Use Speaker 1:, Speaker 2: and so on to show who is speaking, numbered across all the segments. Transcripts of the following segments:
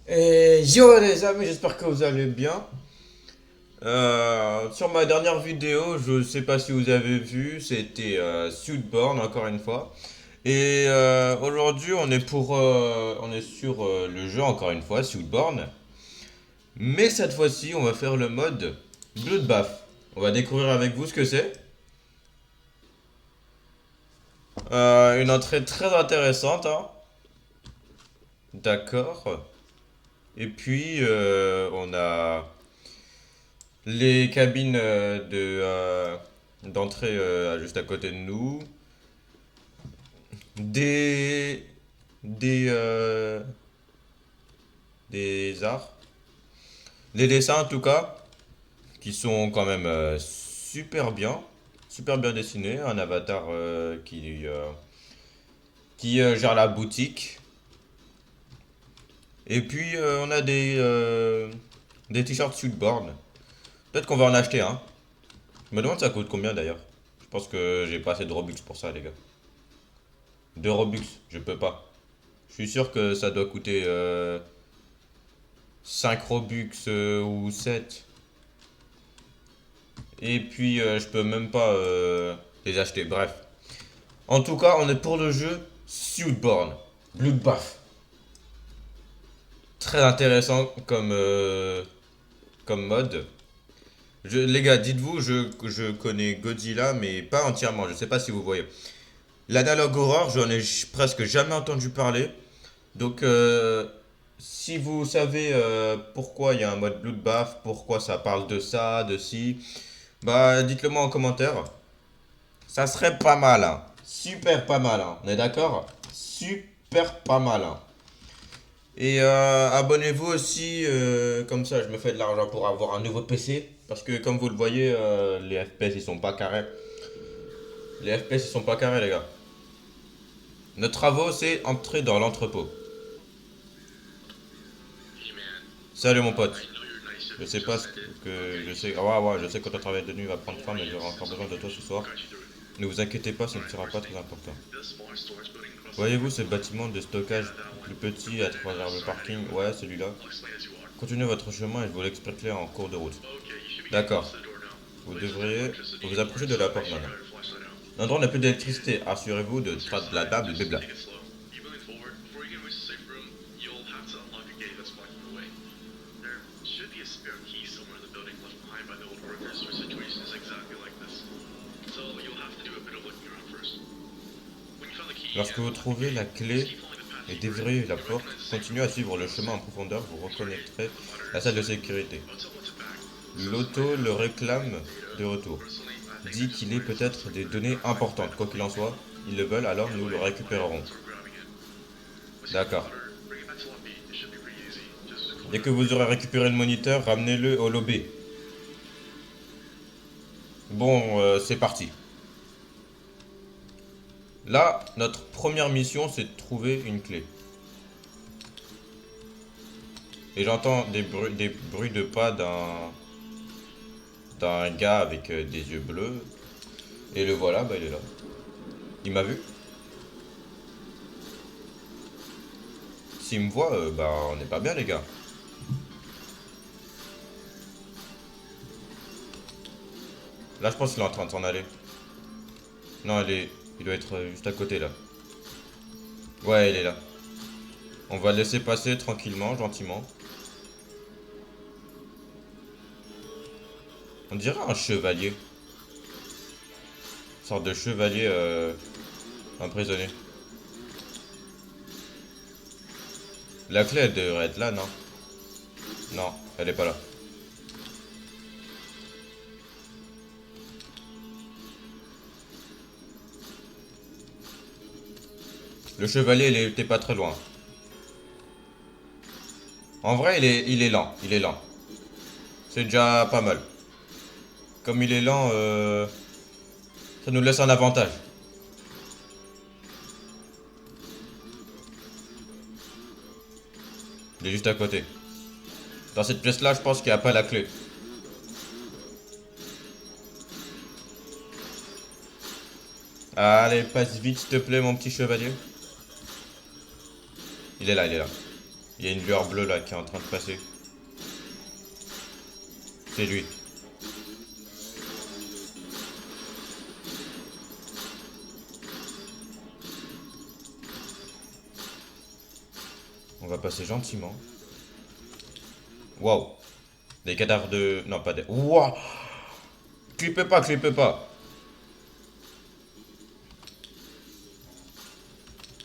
Speaker 1: Et yo les amis, j'espère que vous allez bien. Sur ma dernière vidéo, je sais pas si vous avez vu, c'était Suitborn encore une fois. Et aujourd'hui, on est sur le jeu encore une fois, Suitborn. Mais cette fois-ci, on va faire le mode Bloodbath. On va découvrir avec vous ce que c'est. Une entrée très intéressante, hein. D'accord. Et puis on a les cabines d'entrée juste à côté de nous. Des. Des. Des arts. Les dessins en tout cas, qui sont quand même super bien. Super bien dessinés. Un avatar qui gère la boutique. Et puis on a des t-shirts Suitborn. Peut-être qu'on va en acheter un. Je me demande ça coûte combien d'ailleurs. Je pense que j'ai pas assez de Robux pour ça, les gars. 2 Robux, je peux pas. Je suis sûr que ça doit coûter 5 Robux ou 7. Et puis je peux même pas les acheter. Bref. En tout cas, on est pour le jeu Suitborn. Bloodbath. Très intéressant comme mode. Les gars, dites-vous, je connais Godzilla, mais pas entièrement. Je sais pas si vous voyez. L'analogue horreur, j'en ai presque jamais entendu parler. Donc, si vous savez pourquoi il y a un mode Bloodbath, pourquoi ça parle de ça, de ci, bah dites-le moi en commentaire. Ça serait pas mal, hein. Super pas mal, hein. On est d'accord? Super pas mal, hein. Et abonnez-vous aussi, comme ça je me fais de l'argent pour avoir un nouveau PC. Parce que comme vous le voyez, les FPS ils sont pas carrés. Les FPS ils sont pas carrés les gars. Notre travaux c'est entrer dans l'entrepôt. Salut mon pote. Je sais pas ce que je sais. Ah ouais, ouais, je sais que ton travail de nuit va prendre fin, mais j'aurai encore besoin de toi ce soir. Ne vous inquiétez pas, ce ne sera pas très important. Voyez-vous ce bâtiment de stockage plus petit à travers le parking? Ouais, celui-là. Continuez votre chemin et je vous l'expliquerai en cours de route. D'accord. Vous devriez vous approcher de la porte maintenant. L'endroit n'a plus d'électricité. Assurez-vous de la table, blabla. Lorsque vous trouvez la clé et déverrouillez la porte, continuez à suivre le chemin en profondeur, vous reconnaîtrez la salle de sécurité. L'auto le réclame de retour. Dit qu'il est peut-être des données importantes. Quoi qu'il en soit, ils le veulent, alors nous le récupérerons. D'accord. Dès que vous aurez récupéré le moniteur, ramenez-le au lobby. Bon, c'est parti. Là, notre première mission, c'est de trouver une clé. Et j'entends des bruits de pas d'un gars avec des yeux bleus. Et le voilà, bah il est là. Il m'a vu. S'il me voit, bah on n'est pas bien les gars. Là, je pense qu'il est en train de s'en aller. Non, il doit être juste à côté là. Ouais, il est là. On va le laisser passer tranquillement, gentiment. On dirait un chevalier. Une sorte de chevalier emprisonné. La clé, elle devrait être là, non? Non, elle est pas là. Le chevalier, il était pas très loin. En vrai, il est lent. Il est lent. C'est déjà pas mal. Comme il est lent, ça nous laisse un avantage. Il est juste à côté. Dans cette pièce-là, je pense qu'il n'y a pas la clé. Allez, passe vite, s'il te plaît, mon petit chevalier. Il est là, il est là. Il y a une lueur bleue là qui est en train de passer. C'est lui. On va passer gentiment. Waouh. Des cadavres de... Non, pas des... Waouh. Clippez pas, clippez pas.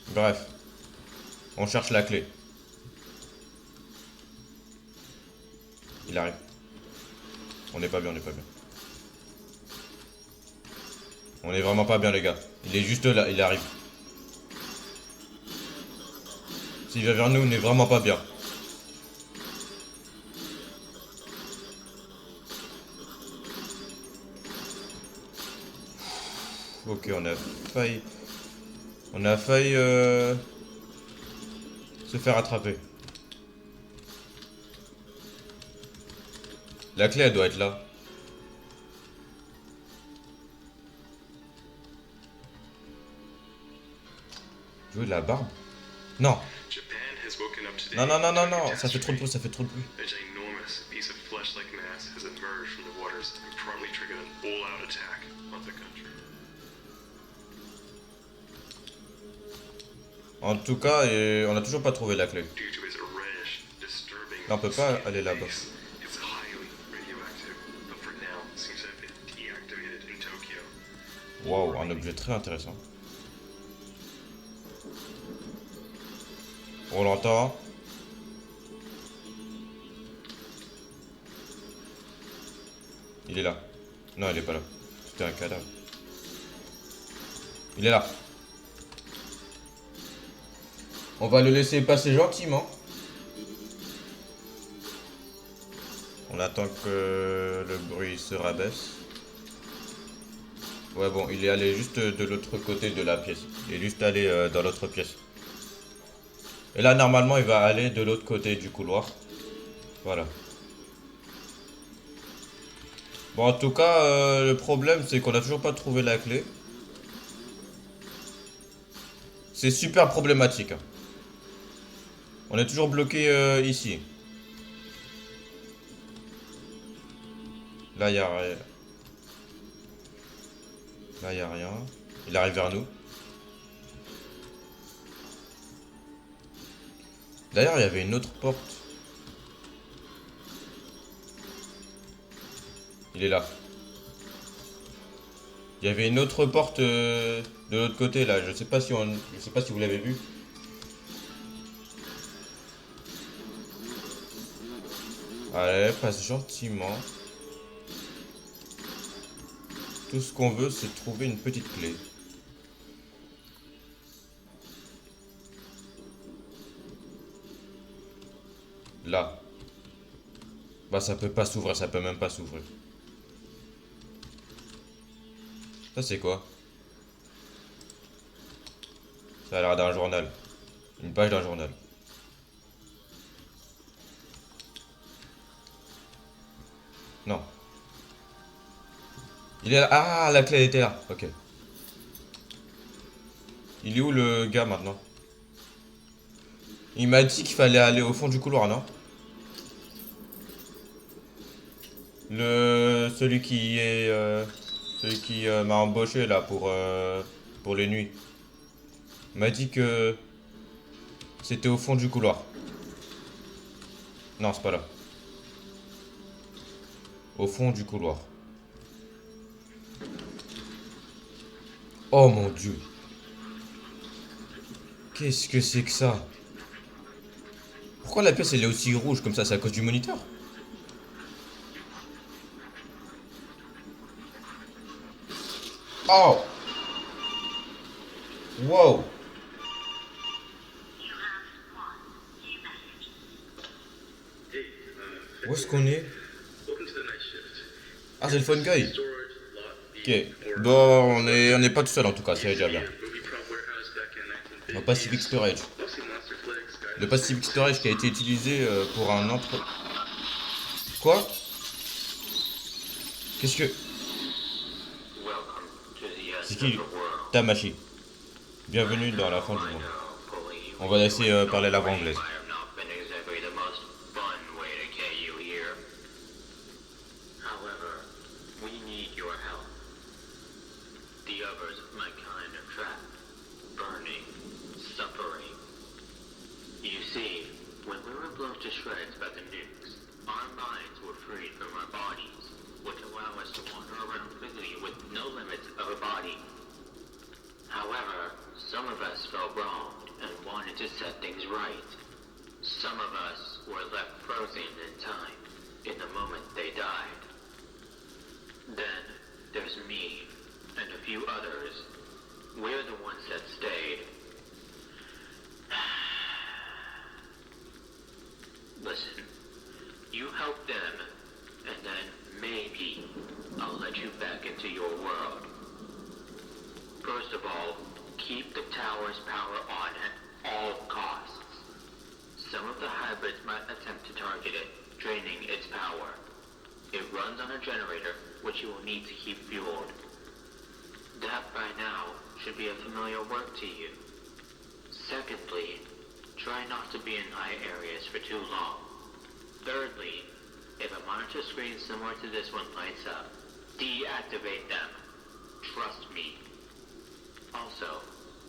Speaker 1: Bref. On cherche la clé. Il arrive. On n'est pas bien, on n'est pas bien. On est vraiment pas bien, les gars. Il est juste là, il arrive. S'il vient vers nous, on est vraiment pas bien. Ok, on a failli... On a failli se faire attraper. La clé, elle doit être là. Jouer de la barbe? Non. Non, non, non, non, non. Ça fait trop de bruit, ça fait trop de bruit. En tout cas, on n'a toujours pas trouvé la clé. Là, on peut pas aller là-bas. Waouh, un objet très intéressant. On l'entend. Il est là. Non, il est pas là. C'était un cadavre. Il est là. On va le laisser passer gentiment. On attend que le bruit se rabaisse. Ouais, bon, il est allé juste de l'autre côté de la pièce. Il est juste allé dans l'autre pièce. Et là, normalement, il va aller de l'autre côté du couloir. Voilà. Bon, en tout cas, le problème, c'est qu'on n'a toujours pas trouvé la clé. C'est super problématique. On est toujours bloqué ici. Là, il n'y a rien. Là, il n'y a rien. Il arrive vers nous. D'ailleurs, il y avait une autre porte. Il est là. Il y avait une autre porte de l'autre côté là. Je sais pas si je sais pas si vous l'avez vu. Allez, passe gentiment. Tout ce qu'on veut, c'est trouver une petite clé. Là. Bah ça peut pas s'ouvrir, ça peut même pas s'ouvrir. Ça c'est quoi? Ça a l'air d'un journal. Une page d'un journal. Non. Il est là. Ah, la clé était là. Ok. Il est où le gars maintenant? Il m'a dit qu'il fallait aller au fond du couloir, non? Celui qui est... celui qui m'a embauché là pour les nuits. Il m'a dit que c'était au fond du couloir. Non, c'est pas là. Au fond du couloir. Oh mon dieu. Qu'est-ce que c'est que ça? Pourquoi la pièce elle est aussi rouge comme ça? C'est à cause du moniteur? Oh! Wow! Où est-ce qu'on est? Ah, c'est le phone guy. Ok. Bon, on est pas tout seul en tout cas, c'est déjà bien. Un Pacific Storage. Le Pacific Storage qui a été utilisé pour un entre... Quoi? Qu'est-ce que... C'est qui? Tamashi. Bienvenue dans la fin du monde. On va laisser parler la voix anglaise.
Speaker 2: to shreds by the nukes, our minds were freed from our bodies, which allow us to wander around freely with no limits of a body. However, some of us felt wronged and wanted to set things right. Some of us were left frozen in time, in the moment they died. Then, there's me, and a few others. We're the ones that stayed. Listen, you help them, and then maybe I'll let you back into your world. First of all, keep the tower's power on at all costs. Some of the hybrids might attempt to target it, draining its power. It runs on a generator, which you will need to keep fueled. That by now should be a familiar work to you. Secondly, try not to be in high areas for too long. Thirdly, if a monitor screen similar to this one lights up, deactivate them. Trust me. Also,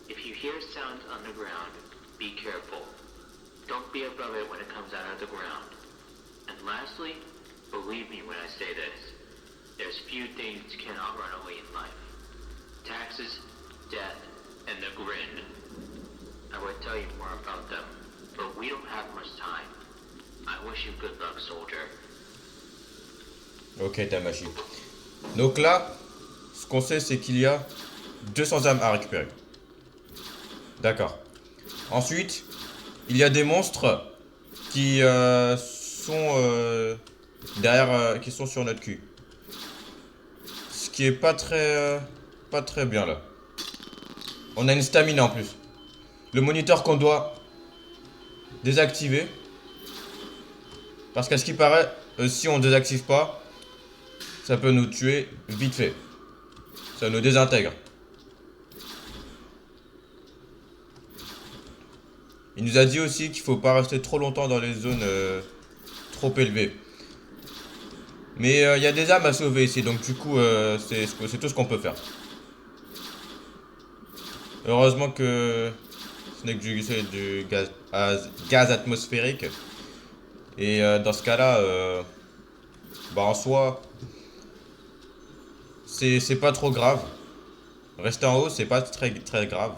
Speaker 2: if you hear sounds underground, be careful. Don't be above it when it comes out of the ground. And lastly, believe me when I say this, there's few things you cannot run away in life. Taxes, death, and the grin. I would tell you more about them, but we don't have much time. I wish you good luck, soldier.
Speaker 1: Ok, Tamashi. Donc là, ce qu'on sait, c'est qu'il y a 200 âmes à récupérer. D'accord. Ensuite, il y a des monstres qui sont derrière, qui sont sur notre cul. Ce qui est pas très bien là. On a une stamina en plus. Le moniteur qu'on doit désactiver. Parce qu'à ce qui paraît, si on ne désactive pas, ça peut nous tuer vite fait. Ça nous désintègre. Il nous a dit aussi qu'il faut pas rester trop longtemps dans les zones trop élevées. Mais il y a des âmes à sauver ici, donc du coup, c'est tout ce qu'on peut faire. Heureusement que ce n'est que du gaz atmosphérique. Et dans ce cas-là, bah en soi, c'est pas trop grave. Rester en haut, c'est pas très grave.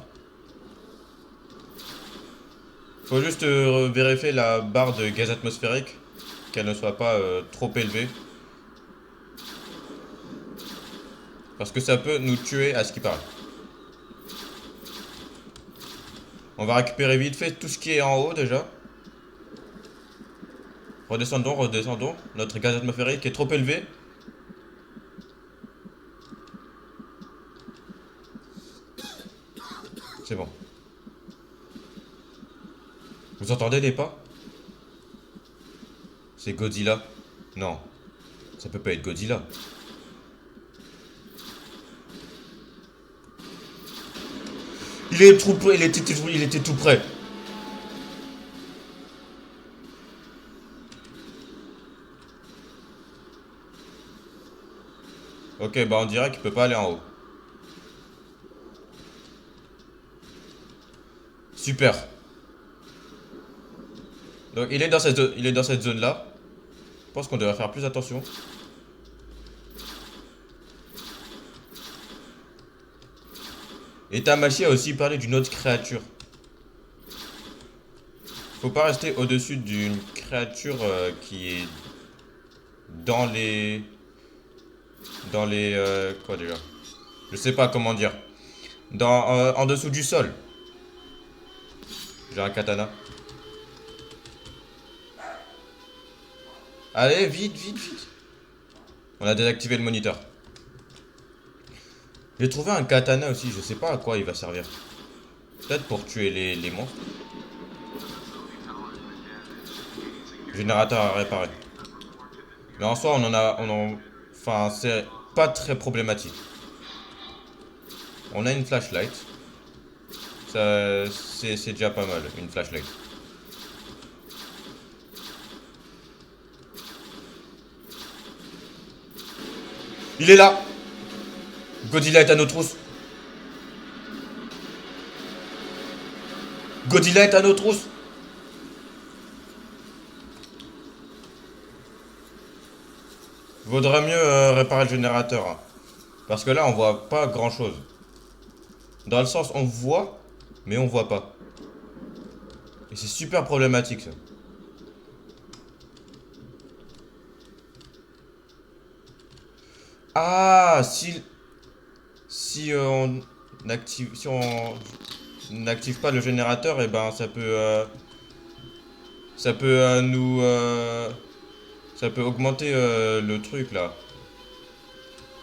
Speaker 1: Faut juste vérifier la barre de gaz atmosphérique, qu'elle ne soit pas trop élevée. Parce que ça peut nous tuer à ce qui paraît. On va récupérer vite fait tout ce qui est en haut déjà. Redescendons. Notre gaz atmosphérique est trop élevé. C'est bon. Vous entendez les pas? C'est Godzilla. Non. Ça peut pas être Godzilla. Il était tout près. Ok, bah on dirait qu'il peut pas aller en haut. Super. Donc il est dans cette zone là. Je pense qu'on devrait faire plus attention. Et Tamashi a aussi parlé d'une autre créature. Faut pas rester au-dessus d'une créature qui est dans les... quoi déjà? Je sais pas comment dire. En dessous du sol. J'ai un katana. Allez, vite. On a désactivé le moniteur. J'ai trouvé un katana aussi, je sais pas à quoi il va servir. Peut-être pour tuer les monstres. Générateur à réparer. Mais en soi, enfin, c'est pas très problématique. On a une flashlight. Ça, c'est déjà pas mal, une flashlight. Il est là! Godzilla est à nos trousses. Godzilla est à nos trousses. Vaudrait mieux réparer le générateur, hein. Parce que là, on voit pas grand chose. Dans le sens, on voit, mais on voit pas. Et c'est super problématique, ça. Ah, si on n'active pas le générateur, et ben ça peut ça peut augmenter le truc là.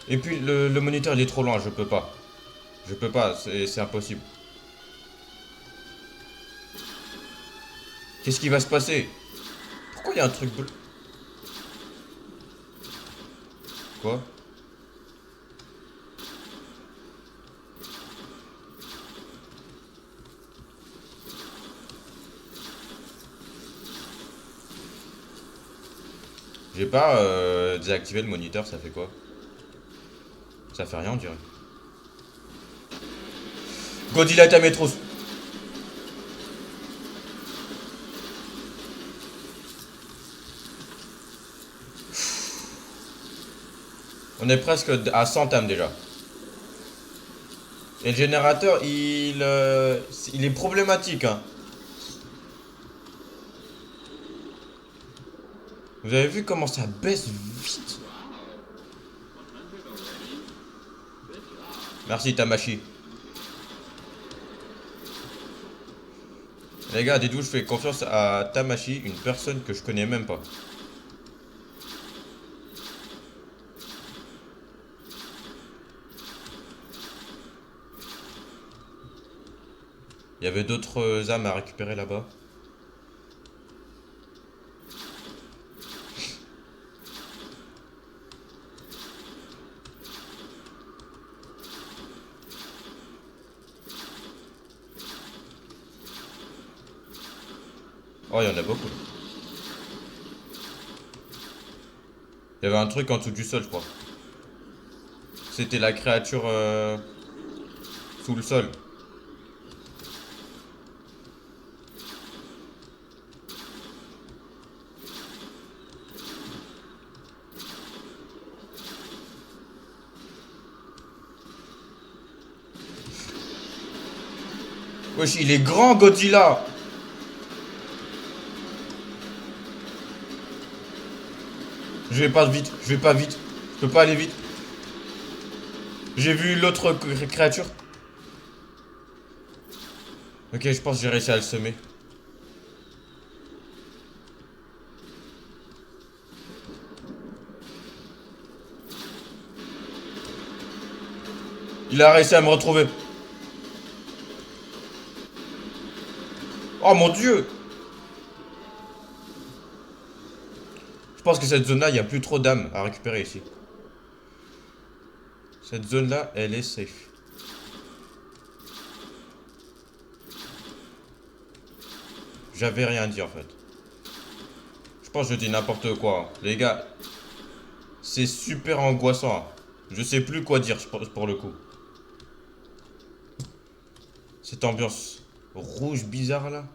Speaker 1: Et puis le moniteur il est trop loin, je peux pas, c'est impossible. Qu'est-ce qui va se passer? Pourquoi il y a un truc bleu? Quoi? J'ai pas désactivé le moniteur, ça fait quoi? Ça fait rien, on dirait. Godzilla est à métro. On est presque à 100 âmes déjà. Et le générateur, il est problématique, hein. Vous avez vu comment ça baisse vite? Merci Tamashi. Les gars, dites-vous, je fais confiance à Tamashi, une personne que je connais même pas. Il y avait d'autres âmes à récupérer là-bas. Oh, il y en a beaucoup. Il y avait un truc en dessous du sol, je crois. C'était la créature sous le sol. Wesh, il est grand, Godzilla! Je vais pas vite, je vais pas vite. Je peux pas aller vite. J'ai vu l'autre créature. Ok, je pense que j'ai réussi à le semer. Il a réussi à me retrouver. Oh mon dieu! Je pense que cette zone-là, il n'y a plus trop d'âmes à récupérer ici. Cette zone-là, elle est safe. J'avais rien dit en fait. Je pense que je dis n'importe quoi. Les gars, c'est super angoissant. Je sais plus quoi dire pour le coup. Cette ambiance rouge bizarre là.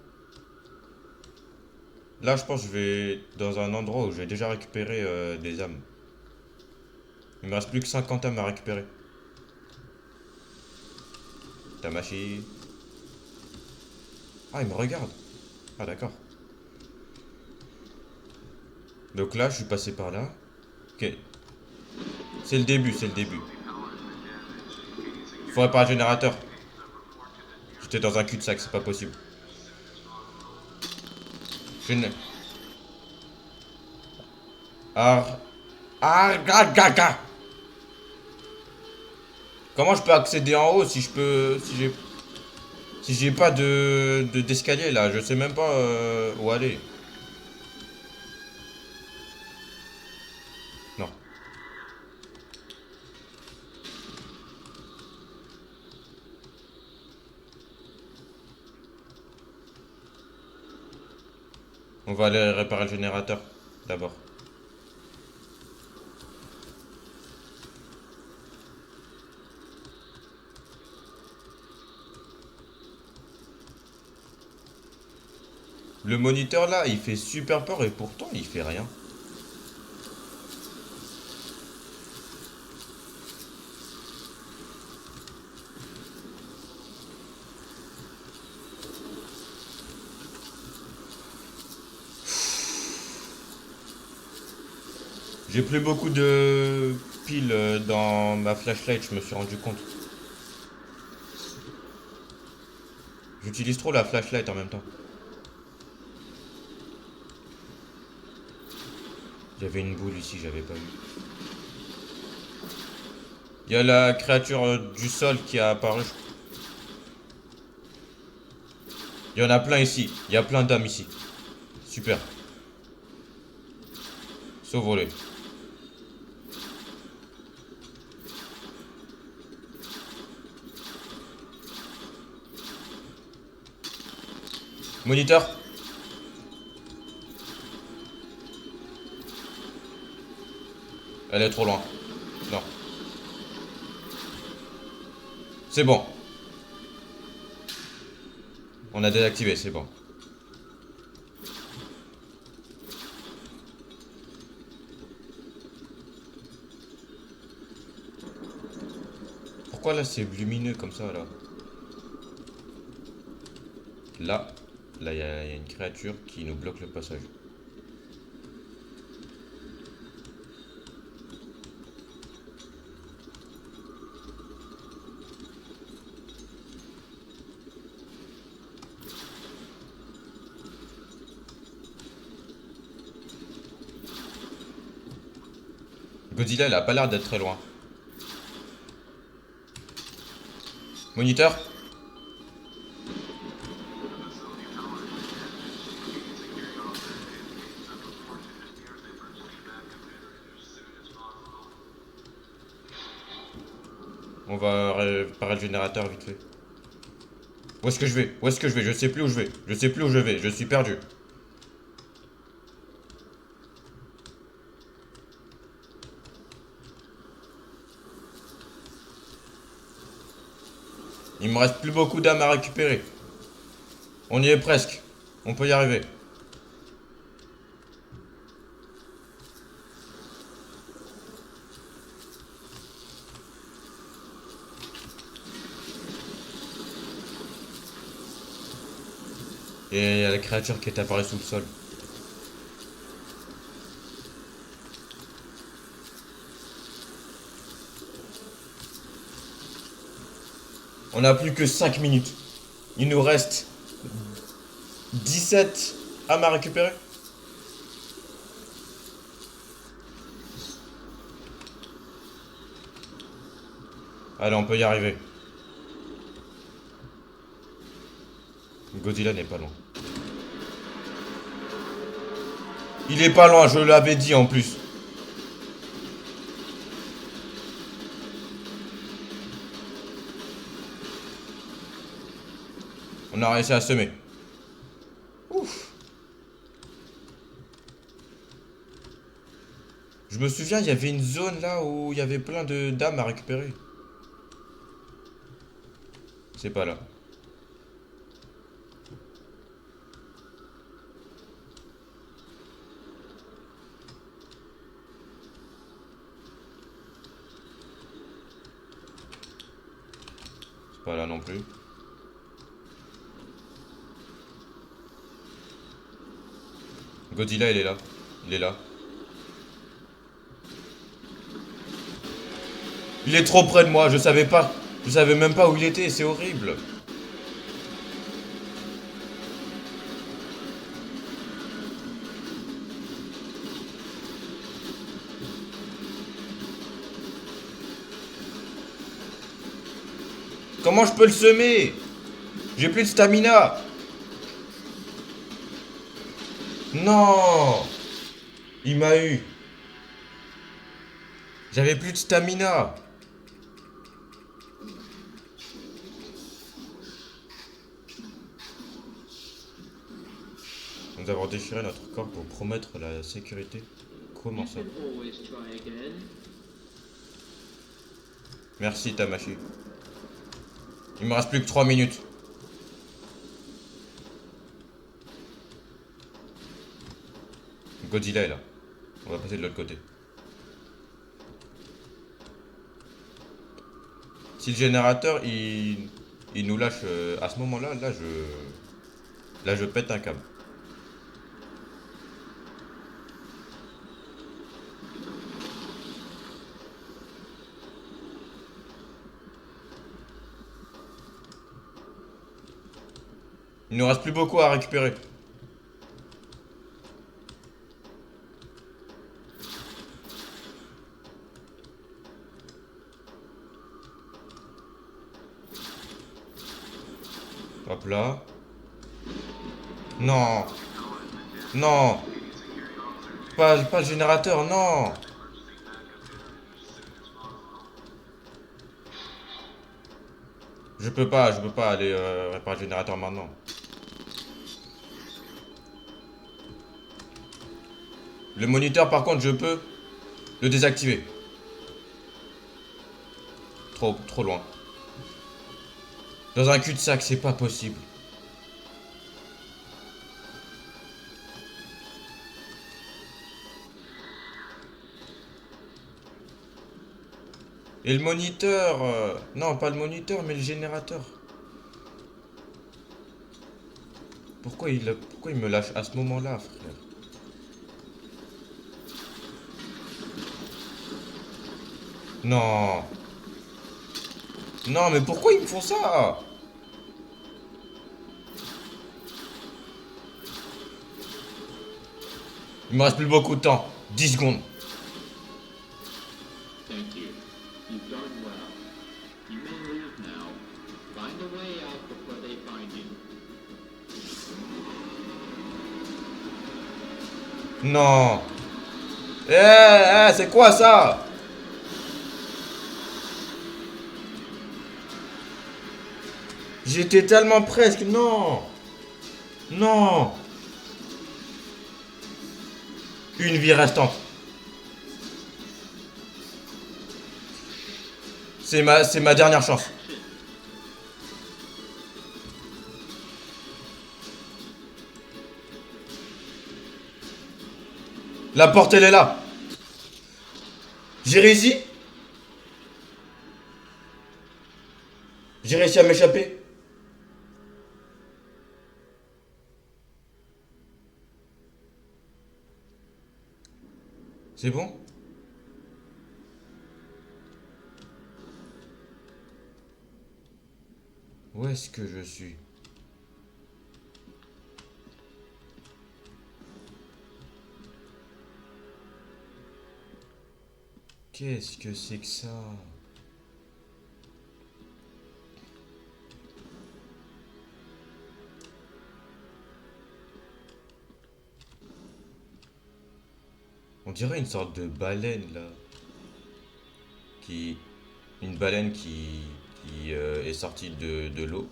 Speaker 1: Là, je pense que je vais dans un endroit où j'ai déjà récupéré des âmes. Il me reste plus que 50 âmes à récupérer. Tamashi. Ah, il me regarde. Ah, d'accord. Donc là, je suis passé par là. Ok. C'est le début, c'est le début. Faut réparer le générateur. J'étais dans un cul-de-sac, c'est pas possible. Géné... Gaga. Comment je peux accéder en haut si je peux... Si j'ai pas d'escalier là, je sais même pas où aller. Non. On va aller réparer le générateur d'abord. Le moniteur là, il fait super peur et pourtant il fait rien. J'ai plus beaucoup de piles dans ma flashlight, je me suis rendu compte. J'utilise trop la flashlight en même temps. Il y avait une boule ici, j'avais pas vu. Il y a la créature du sol qui a apparu. Il y en a plein ici. Il y a plein d'âmes ici. Super. Sauvons-les. Moniteur. Elle est trop loin. Non. C'est bon. On a désactivé, c'est bon. Pourquoi là c'est lumineux comme ça là? Là il y a une créature qui nous bloque le passage. Godzilla, elle a pas l'air d'être très loin. Moniteur. On va réparer le générateur vite fait. Où est-ce que je vais? Où est-ce que je vais? Je sais plus où je vais. Je sais plus où je vais. Je suis perdu. Il me reste plus beaucoup d'âmes à récupérer. On y est presque. On peut y arriver. Et il y a la créature qui est apparue sous le sol. On n'a plus que 5 minutes. Il nous reste 17 âmes à récupérer. Allez, on peut y arriver. Godzilla n'est pas loin. Il est pas loin, je l'avais dit en plus. On a réussi à semer. Ouf. Je me souviens, il y avait une zone là où il y avait plein de d'âmes à récupérer. C'est pas là. C'est pas là non plus. Godzilla, il est là. Il est là. Il est trop près de moi, je savais pas. Je savais même pas où il était, c'est horrible. Comment je peux le semer? J'ai plus de stamina. Non. Il m'a eu. J'avais plus de stamina. Nous avons déchiré notre corps pour promettre la sécurité. Comment ça? Merci Tamashi. Il me reste plus que 3 minutes. Godzilla est là. On va passer de l'autre côté. Si le générateur il nous lâche à ce moment-là, là je pète un câble. Il nous reste plus beaucoup à récupérer. Hop là. Non. Non. Pas le générateur, non. Je peux pas aller réparer le générateur maintenant. Le moniteur, par contre, je peux le désactiver. Trop loin. Dans un cul-de-sac, c'est pas possible. Et le moniteur... Non, pas le moniteur, mais le générateur. Pourquoi il me lâche à ce moment-là, frère? Non. Non, mais pourquoi ils me font ça? Il me reste plus beaucoup de temps. 10 secondes.
Speaker 2: Thank you. You've done well. You may leave now. Find a way out before they find you.
Speaker 1: Non. C'est quoi ça? J'étais tellement presque. Non. Non. Une vie restante. C'est ma dernière chance. La porte, elle est là. J'ai réussi. J'ai réussi à m'échapper. C'est bon? Où est-ce que je suis? Qu'est-ce que c'est que ça? On dirait une sorte de baleine là. Une baleine qui est sortie de l'eau.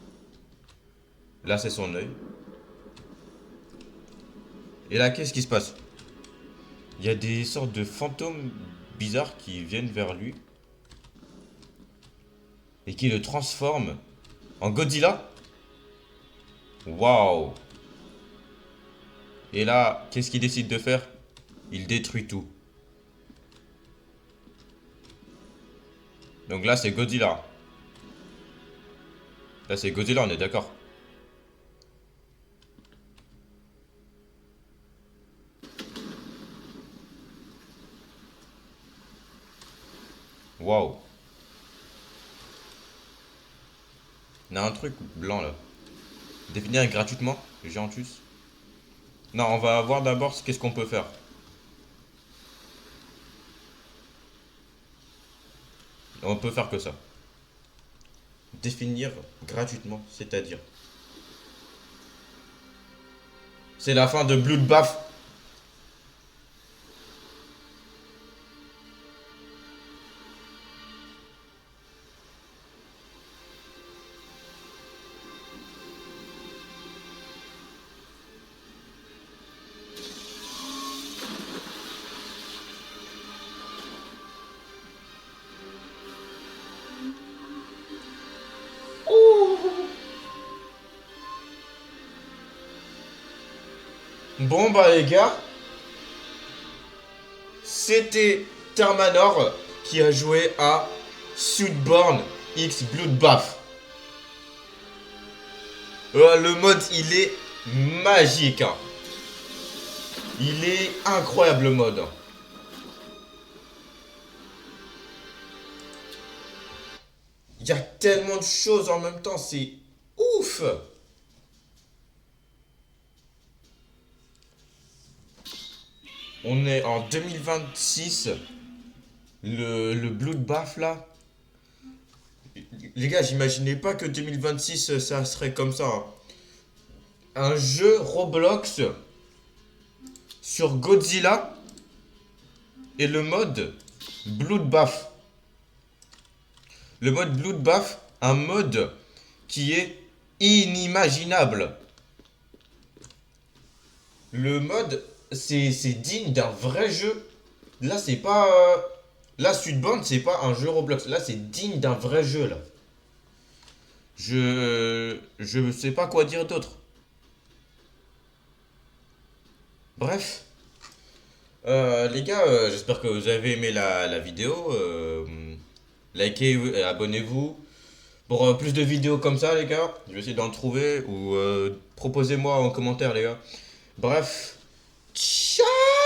Speaker 1: Là, c'est son œil. Et là, qu'est-ce qui se passe? Il y a des sortes de fantômes bizarres qui viennent vers lui. Et qui le transforment en Godzilla. Waouh! Et là, qu'est-ce qu'il décide de faire? Il détruit tout. Donc là, c'est Godzilla. Là, c'est Godzilla, on est d'accord. Waouh. On a un truc blanc là. Définir gratuitement, Géantus. Non, on va voir d'abord qu'est-ce qu'on peut faire. On peut faire que ça. Définir gratuitement, c'est-à-dire. C'est la fin de Bloodbath. Bon bah les gars, c'était Termanor qui a joué à Southbourne X Bloodbath. Le mode il est magique, hein. Il est incroyable le mode. Il y a tellement de choses en même temps, c'est ouf. On est en 2026. Le Bloodbath là. Les gars, j'imaginais pas que 2026 ça serait comme ça, hein. Un jeu Roblox sur Godzilla et le mode Bloodbath. Le mode Bloodbath, un mode qui est inimaginable. Le mode, c'est digne d'un vrai jeu. Là, c'est pas. Là, Sudbound, c'est pas un jeu Roblox. Là, c'est digne d'un vrai jeu, là. Je sais pas quoi dire d'autre. Bref. Les gars, j'espère que vous avez aimé la vidéo. Likez, abonnez-vous. Pour plus de vidéos comme ça, les gars, je vais essayer d'en trouver. Ou proposez-moi en commentaire, les gars. Bref. Ciao.